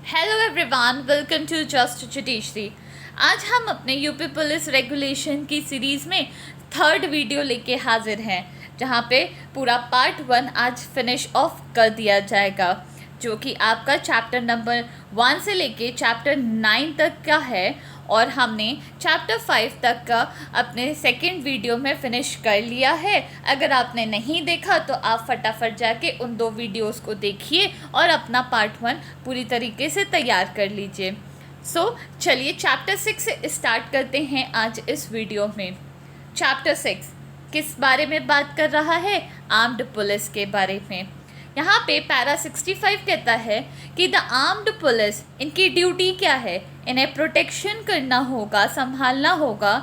Hello everyone, welcome to Just Judiciary. आज हम अपने यूपी पुलिस रेगुलेशन की सीरीज़ में थर्ड वीडियो लेके हाजिर हैं, जहां पे पूरा पार्ट 1 आज फिनिश ऑफ कर दिया जाएगा, जो कि आपका चैप्टर नंबर 1 से लेके चैप्टर 9 तक का है। और हमने चैप्टर 5 तक का अपने सेकंड वीडियो में फिनिश कर लिया है। अगर आपने नहीं देखा तो आप फटाफट जाके उन 2 वीडियोस को देखिए और अपना पार्ट 1 पूरी तरीके से तैयार कर लीजिए। चलिए चैप्टर 6 से स्टार्ट करते हैं आज इस वीडियो में। चैप्टर 6 किस बारे में बात कर रहा है? आर्म्ड पुलिस के बारे में। यहाँ पे पैरा 65 कहता है कि द आर्म्ड पुलिस, इनकी ड्यूटी क्या है? इन्हें प्रोटेक्शन करना होगा, संभालना होगा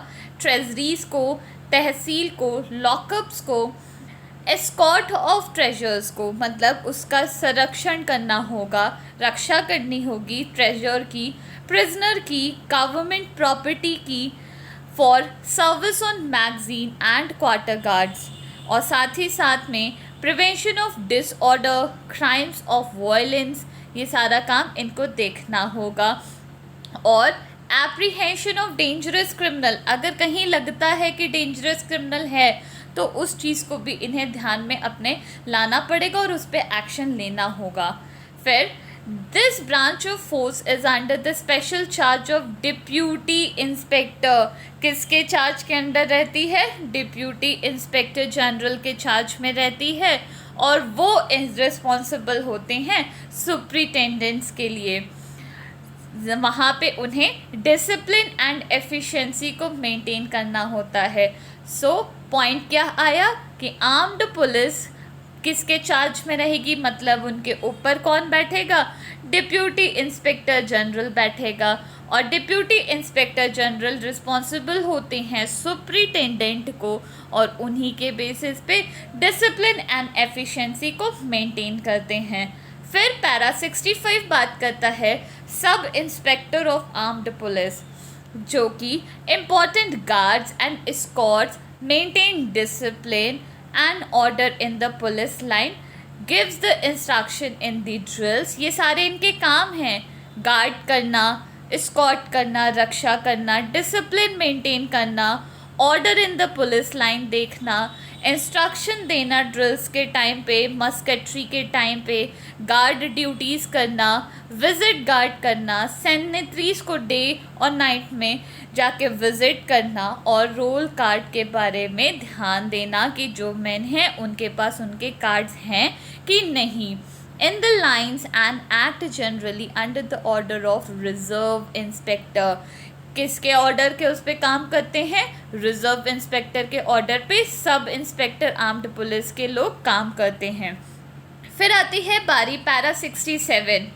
ट्रेजरीज को, तहसील को, लॉकअप्स को, एस्कॉर्ट ऑफ ट्रेजर्स को, मतलब उसका संरक्षण करना होगा, रक्षा करनी होगी ट्रेजर की, प्रिजनर की, गवर्नमेंट प्रॉपर्टी की, for service on magazine and quarter guards, और साथ ही साथ में prevention of disorder, crimes of violence, ये सारा काम इनको देखना होगा। और एप्रीहेंशन ऑफ डेंजरस क्रिमिनल, अगर कहीं लगता है कि डेंजरस क्रिमिनल है तो उस चीज़ को भी इन्हें ध्यान में अपने लाना पड़ेगा और उस पर एक्शन लेना होगा। फिर this branch of force is under the special charge of deputy inspector. किसके चार्ज के अंडर रहती है? डिप्यूटी इंस्पेक्टर जनरल के चार्ज में रहती है, और वो रिस्पॉन्सिबल होते हैं सुप्रिटेंडेंट्स के लिए। वहाँ पे उन्हें डिसिप्लिन एंड एफिशिएंसी को मेंटेन करना होता है। पॉइंट क्या आया कि आर्म्ड पुलिस किसके चार्ज में रहेगी, मतलब उनके ऊपर कौन बैठेगा? डिप्यूटी इंस्पेक्टर जनरल बैठेगा, और डिप्यूटी इंस्पेक्टर जनरल रिस्पॉन्सिबल होते हैं सुप्रिटेंडेंट को, और उन्हीं के बेसिस पे डिसिप्लिन एंड एफिशिएंसी को मेंटेन करते हैं। फिर पैरा 65 बात करता है sub inspector of armed police, जो कि important guards and Escorts, maintain discipline and order in the police line, gives the instruction in the drills. ये सारे इनके काम हैं, गार्ड करना, एस्कॉर्ट करना, रक्षा करना, डिसिप्लिन मेंटेन करना, order in the police line देखना, इंस्ट्रक्शन देना ड्रिल्स के टाइम पे, मस्केट्री के टाइम पे, गार्ड ड्यूटीज़ करना, विज़िट गार्ड करना, सेनेटरीज को डे और नाइट में जाके विज़िट करना, और रोल कार्ड के बारे में ध्यान देना कि जो मैन हैं उनके पास उनके कार्ड्स हैं कि नहीं। In the lines and act generally under the order of reserve inspector. किसके ऑर्डर के उस पर काम करते हैं? रिजर्व इंस्पेक्टर के ऑर्डर पे सब इंस्पेक्टर आर्म्ड पुलिस के लोग काम करते हैं। फिर आती है बारी पैरा 67।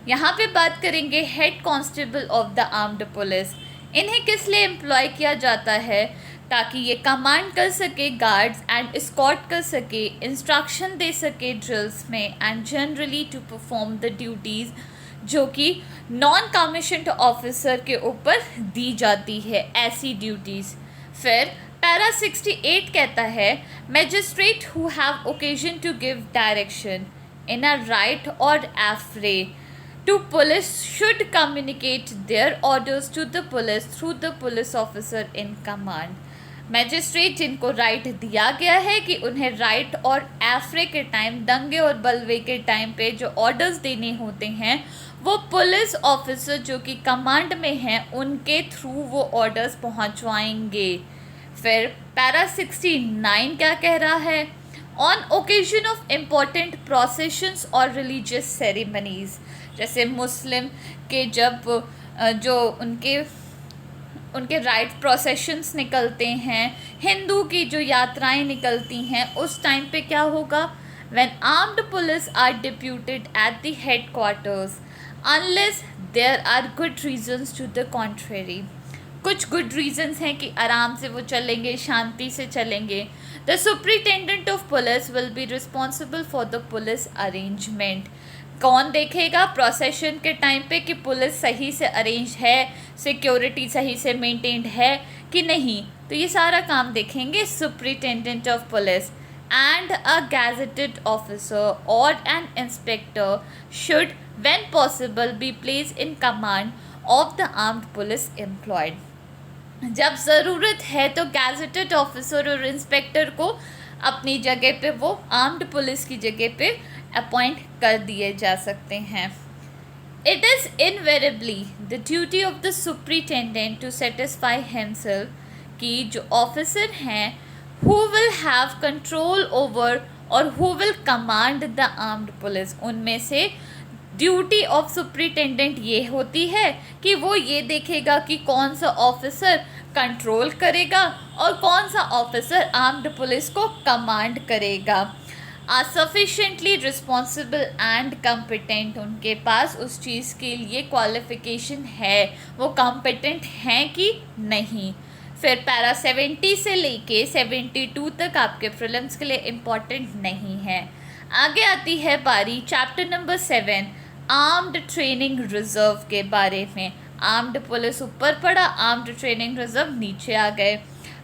यहाँ पे बात करेंगे head constable of the armed police. इन्हें किस लिए एम्प्लॉय किया जाता है? ताकि ये कमांड कर सके गार्ड्स एंड एस्कॉर्ट कर सके, इंस्ट्रक्शन दे सके ड्रिल्स में, and generally to perform the duties जो कि नॉन कमीशन्ड ऑफिसर के ऊपर दी जाती है, ऐसी ड्यूटीज़। फिर पैरा 68 कहता है magistrate who have occasion to give direction in a riot or affray to police should communicate their orders to the police through the police officer in command. Magistrate जिनको right दिया गया है कि उन्हें right or एफ्रे के time, दंगे और बलवे के टाइम पे जो ऑर्डर्स देने होते हैं, वो पुलिस ऑफिसर जो कि कमांड में हैं उनके थ्रू वो ऑर्डर्स पहुंचवाएंगे। फिर पैरा 69 क्या कह रहा है? On occasion of important processions और रिलीजियस सेरेमनीज, जैसे मुस्लिम के जब जो उनके राइट प्रोसेशंस निकलते हैं, हिंदू की जो यात्राएं निकलती हैं, उस टाइम पे क्या होगा? When armed police are deputed at the head quarters unless there are good reasons to the contrary. कुछ गुड रीजंस हैं कि आराम से वो चलेंगे, शांति से चलेंगे। The superintendent of police will be responsible for the police arrangement. कौन देखेगा प्रोसेशन के टाइम पे कि पुलिस सही से अरेंज है, सिक्योरिटी सही से मेंटेन्ड है कि नहीं? तो ये सारा काम देखेंगे superintendent of police. and a gazetted officer or an inspector should, when possible, be placed in command of the armed police employed. जब ज़रूरत है तो गैजेटेड ऑफिसर और इंस्पेक्टर को अपनी जगह पे, वो आर्म्ड पुलिस की जगह पे अपॉइंट कर दिए जा सकते हैं. It is invariably the duty of the superintendent to satisfy himself कि जो ऑफिसर हैं who will have control over और who will command the armed police, उनमें से ड्यूटी ऑफ सुपरिटेंडेंट ये होती है कि वो ये देखेगा कि कौन सा ऑफिसर कंट्रोल करेगा और कौन सा ऑफिसर आर्म्ड पुलिस को कमांड करेगा. Are sufficiently responsible and competent, उनके पास उस चीज़ के लिए क्वालिफिकेशन है, वो कॉम्पिटेंट हैं कि नहीं. फिर पैरा 70 से लेके 72 तक आपके प्रीलिम्स के लिए इम्पॉर्टेंट नहीं है. आगे आती है बारी chapter number 7 armed training reserve के बारे में. आर्म्ड पुलिस ऊपर पड़ा, आर्म्ड ट्रेनिंग रिजर्व नीचे आ गए.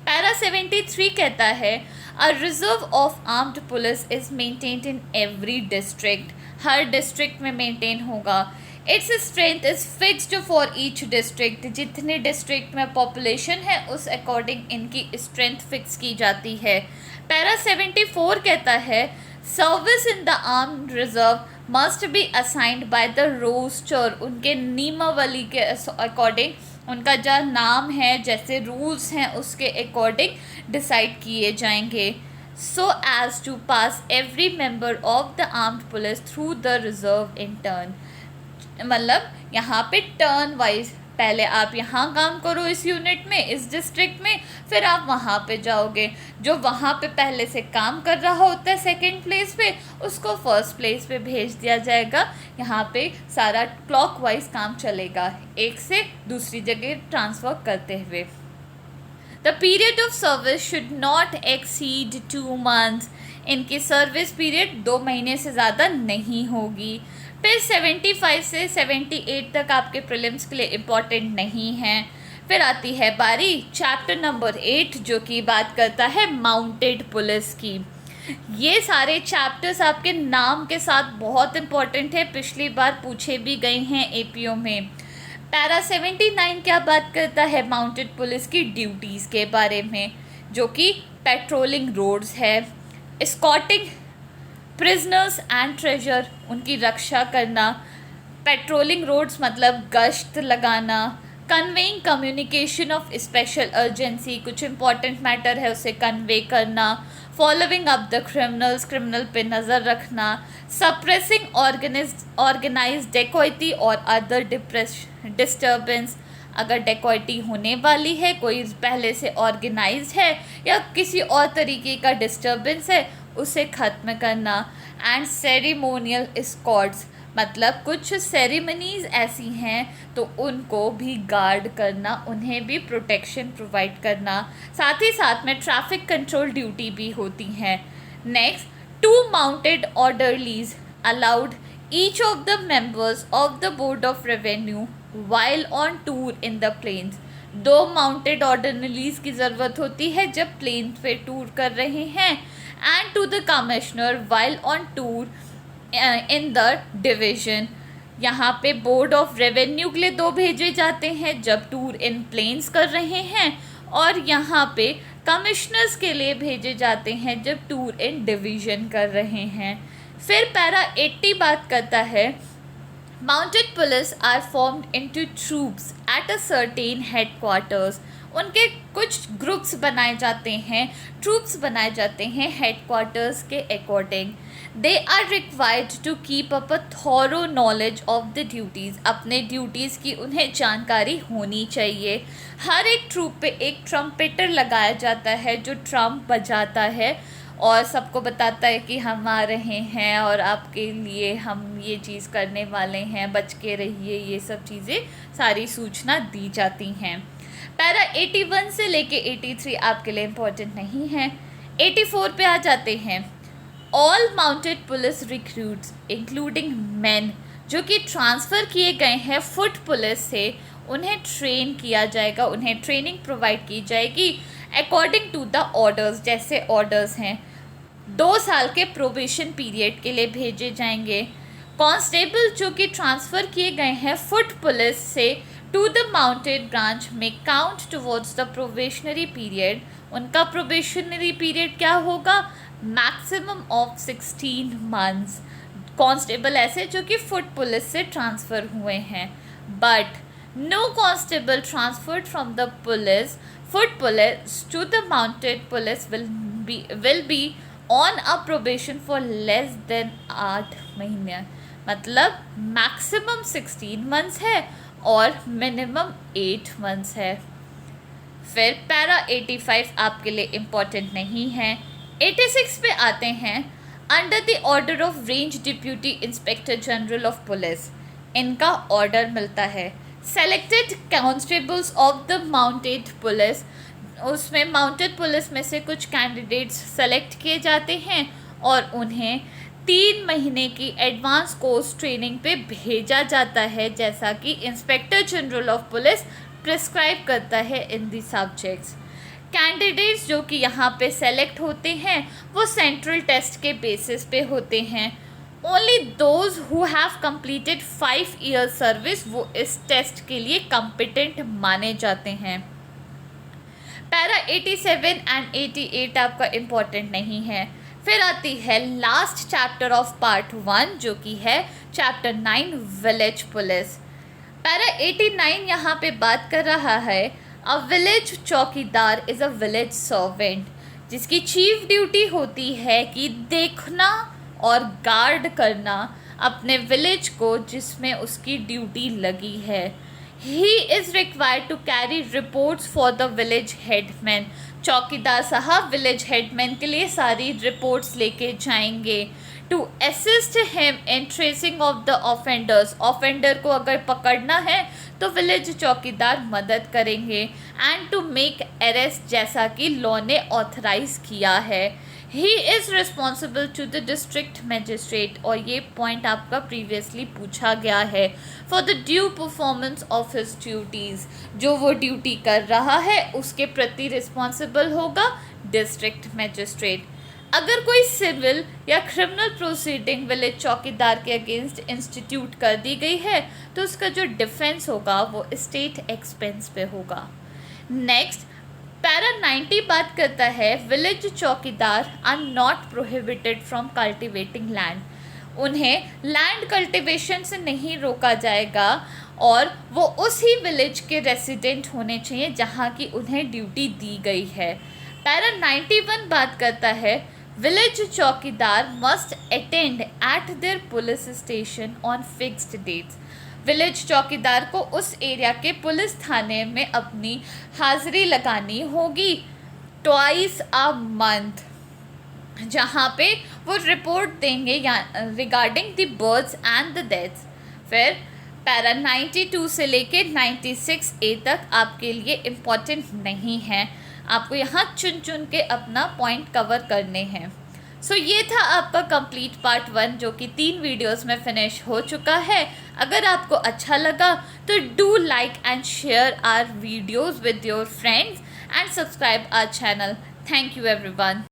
पैरा 73 कहता है a reserve of armed police is maintained in every district, her district में मेंटेन होगा. Its strength is fixed for each district, जितने डिस्ट्रिक्ट में पॉपुलेशन है उस अकॉर्डिंग इनकी स्ट्रेंथ फिक्स की जाती है. पैरा 74 कहता है service in the armed reserve must be assigned by the roster, उनके नियमावली के अकॉर्डिंग उनका जो नाम है, जैसे रूल्स हैं उसके अकॉर्डिंग डिसाइड किए जाएंगे. So as to pass every member of the armed police through the reserve in turn, मतलब यहाँ पे टर्न वाइज, पहले आप यहाँ काम करो इस यूनिट में, इस डिस्ट्रिक्ट में, फिर आप वहाँ पे जाओगे. जो वहाँ पे पहले से काम कर रहा होता है सेकंड प्लेस पे, उसको फर्स्ट प्लेस पे भेज दिया जाएगा. यहाँ पे सारा क्लॉक वाइज काम चलेगा, एक से दूसरी जगह ट्रांसफ़र करते हुए. The period of service should not exceed 2 months, इनकी सर्विस पीरियड 2 महीने से ज़्यादा नहीं होगी. फिर 75 से 78 तक आपके प्रीलिम्स के लिए इम्पॉर्टेंट नहीं हैं. फिर आती है बारी चैप्टर नंबर 8 जो कि बात करता है माउंटेड पुलिस की. ये सारे चैप्टर्स आपके नाम के साथ बहुत इम्पॉर्टेंट है, पिछली बार पूछे भी गए हैं एपीओ में. पैरा 79 क्या बात करता है माउंटेड पुलिस की ड्यूटीज़ के बारे में, जो कि पेट्रोलिंग रोड्स है, एस्कॉर्टिंग प्रिजनर्स एंड ट्रेजर, उनकी रक्षा करना, पेट्रोलिंग रोड्स मतलब गश्त लगाना, conveying communication of special urgency, कुछ इंपॉर्टेंट मैटर है उसे कन्वे करना, following up the criminals, criminal पे नज़र रखना, सप्रेसिंग ऑर्गेनाइज डेकोइटी और अदर डिस्टर्बेंस, अगर डेकोइटी होने वाली है, कोई पहले से ऑर्गेनाइज है या किसी और तरीके का डिस्टर्बेंस है, उसे ख़त्म करना. एंड सेरेमोनियल एस्कॉर्ट्स, मतलब कुछ सेरेमनीज़ ऐसी हैं तो उनको भी गार्ड करना, उन्हें भी प्रोटेक्शन प्रोवाइड करना. साथ ही साथ में ट्रैफिक कंट्रोल ड्यूटी भी होती हैं. Next, 2 mounted orderlies allowed each of the members of the board of revenue while on tour in the plains. 2 mounted orderlies की ज़रूरत होती है जब प्लेन पे टूर कर रहे हैं. And to the commissioner while on tour in the division, यहाँ पे बोर्ड ऑफ रेवेन्यू के लिए 2 भेजे जाते हैं जब टूर इन प्लेन्स कर रहे हैं, और यहाँ पे कमिश्नर्स के लिए भेजे जाते हैं जब टूर इन डिवीज़न कर रहे हैं. फिर पैरा 80 बात करता है mounted police are formed into troops at a certain headquarters, उनके कुछ ग्रुप्स बनाए जाते हैं, ट्रूप्स बनाए जाते हैं हेडक्वार्टर्स के according. They are required to keep up a thorough knowledge of the duties, अपने ड्यूटीज़ की उन्हें जानकारी होनी चाहिए. हर एक ट्रूप पे एक ट्रम्पेटर लगाया जाता है जो ट्रम्प बजाता है और सबको बताता है कि हम आ रहे हैं और आपके लिए हम ये चीज़ करने वाले हैं, बच के रहिए, ये सब चीज़ें सारी सूचना दी जाती हैं. पैरा 81 से लेके 83 आपके लिए इम्पोर्टेंट नहीं है. 84 पे आ जाते हैं. All mounted police recruits including man जो कि ट्रांसफ़र किए गए हैं फुट पुलिस से, उन्हें ट्रेन किया जाएगा, उन्हें ट्रेनिंग प्रोवाइड की जाएगी अकॉर्डिंग टू द ऑर्डर्स, जैसे ऑर्डर्स हैं. 2 साल के प्रोबेशन पीरियड के लिए भेजे जाएंगे। कांस्टेबल जो कि ट्रांसफ़र किए गए हैं फुट पुलिस से टू द माउंटेड ब्रांच में count towards the probationary period. उनका प्रोबेशनरी पीरियड क्या होगा? Maximum of 16 months. कांस्टेबल ऐसे जो कि फुट पुलिस से ट्रांसफ़र हुए हैं। But no constable transferred from the police foot police to the mounted police will be on a probation for less than 8 महीने। मतलब मैक्सिमम 16 मंथ्स है और मिनिमम 8 मंथ्स है। फिर पैरा 85 आपके लिए इम्पॉर्टेंट नहीं है। 86 पे आते हैं। Under the order of range deputy inspector general of police, इनका ऑर्डर मिलता है selected constables of the mounted police. उसमें माउंटेड पुलिस में से कुछ कैंडिडेट्स सेलेक्ट किए जाते हैं और उन्हें 3 महीने की एडवांस कोर्स ट्रेनिंग पे भेजा जाता है, जैसा कि inspector general of police prescribe करता है इन दी सब्जेक्ट्स। कैंडिडेट्स जो कि यहाँ पे सेलेक्ट होते हैं वो सेंट्रल टेस्ट के बेसिस पे होते हैं। Only those who have completed 5 year service वो इस टेस्ट के लिए कॉम्पिटेंट माने जाते हैं। पैरा 87 एंड 88 आपका इम्पॉर्टेंट नहीं है। फिर आती है लास्ट चैप्टर ऑफ पार्ट 1 जो कि है चैप्टर 9 विलेज पुलिस। पैरा 89 यहाँ पे बात कर रहा है अ विलेज चौकीदार इज़ अ विलेज सर्वेंट, जिसकी चीफ ड्यूटी होती है कि देखना और गार्ड करना अपने विलेज को जिसमें उसकी ड्यूटी लगी है। He is required to carry reports for the village headman. चौकीदार साहब विलेज हेडमैन के लिए सारी रिपोर्ट्स लेके जाएंगे। To assist him in tracing of the offenders, offender को अगर पकड़ना है तो विलेज चौकीदार मदद करेंगे। एंड टू मेक अरेस्ट, जैसा कि लॉ ने ऑथराइज किया है। He is responsible to the district magistrate, और ये पॉइंट आपका प्रीवियसली पूछा गया है, for the due performance of his duties. जो वो ड्यूटी कर रहा है उसके प्रति रिस्पॉन्सिबल होगा डिस्ट्रिक्ट मजिस्ट्रेट। अगर कोई सिविल या क्रिमिनल प्रोसीडिंग विलेज चौकीदार के अगेंस्ट इंस्टीट्यूट कर दी गई है तो उसका जो डिफेंस होगा वो स्टेट एक्सपेंस पे होगा। नेक्स्ट पैरा 90 बात करता है village chowkidar are not prohibited from cultivating land. उन्हें लैंड कल्टिवेशन से नहीं रोका जाएगा और वो उसी विलेज के रेसिडेंट होने चाहिए जहाँ की उन्हें ड्यूटी दी गई है। पैरा 91 बात करता है village chowkidar must attend at their police station on fixed dates. Village chowkidar को उस एरिया के पुलिस थाने में अपनी हाजिरी लगानी होगी ट्वाइस अ मंथ, जहाँ पे वो रिपोर्ट देंगे regarding the births and the deaths. फिर पैरा 92 से लेके 96A तक आपके लिए इम्पॉर्टेंट नहीं है, आपको यहाँ चुन चुन के अपना पॉइंट कवर करने हैं। सो ये था आपका कंप्लीट पार्ट 1 जो कि 3 वीडियोस में फिनिश हो चुका है। अगर आपको अच्छा लगा तो do like and share our videos with your friends and subscribe our channel. Thank you everyone.